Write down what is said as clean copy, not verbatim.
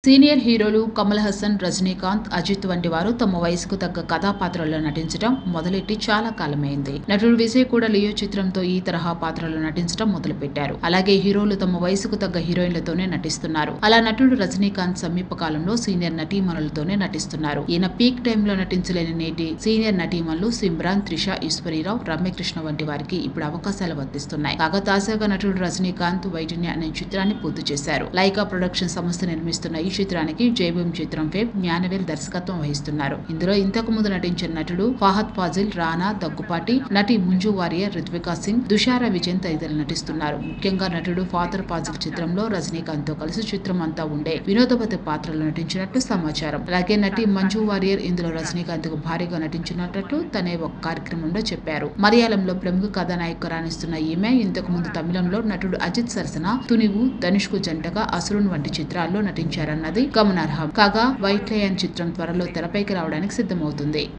Senior హీరోలు కమల్ హాసన్, రజనీకాంత్, అజిత్ వంటి వారు తమ వయసుకు తగ్గ కథాపాత్రల్లో నటించడం మొదలెట్టి చాలా కాలమైంది. నటుడు విజయ్ కూడా లియో చిత్రంతో ఈ తరహా పాత్రలో నటించడం మొదలుపెట్టారు. అలాగే హీరోలు తమ వయసుకు తగ్గ హీరోయిన్లతోనే నటిస్తున్నారు. అలా నటుడు రజనీకాంత్ సమీప కాలంలో సీనియర్ నటీమణులతోనే నటిస్తున్నారు. ఈయన పీక్ టైంలో నటించలేని నేటి సీనియర్ నటీమణులు సిమ్రాన్, త్రిష, ఈశ్వరీరావు, రమ్యకృష్ణ వంటి వారికి ఇప్పుడు అవకాశాలు వర్తిస్తున్నాయి. కాగా తాజాగా నటుడు రజనీకాంత్ వైటిని అనే చిత్రాన్ని పూర్తి చేశారు. లైకా ప్రొడక్షన్ సంస్థ నిర్మిస్తున్న ఈ చిత్రానికి జైభీం చిత్రం ఫేమ్ జ్ఞానవేల్ దర్శకత్వం వహిస్తున్నారు. ఇందులో ఇంతకు ముందు నటించిన నటుడు ఫహద్ ఫాజిల్, రానా దగ్గుపాటి, నటి మంజు వారియర్, రిత్వికా సింగ్, దుషారా విజయన్ తదితరులు నటిస్తున్నారు. ముఖ్యంగా నటుడు ఫాదర్ ఫాజిల్ చిత్రంలో రజనీకాంత్ తో కలిసి చిత్రం అంతా ఉండే వినోదభరిత పాత్రలో నటించినట్టు సమాచారం. అలాగే నటి మంజు వారియర్ ఇందులో రజనీకాంత్ కు భారీగా నటించినట్లు తనే ఒక కార్యక్రమంలో చెప్పారు. మలయాళంలో ప్రముఖ కథానాయిక రాణిస్తున్న ఈమె ఇంతకు ముందు తమిళంలో నటుడు అజిత్ సరసన తునివు, ధనుష్ కు జంటగా అసురున్ వంటి చిత్రాల్లో నటించారన్నది గమనార్హం. కాగా వైట్ లయన్ చిత్రం త్వరలో తెరపైకి రావడానికి సిద్ధమవుతుంది.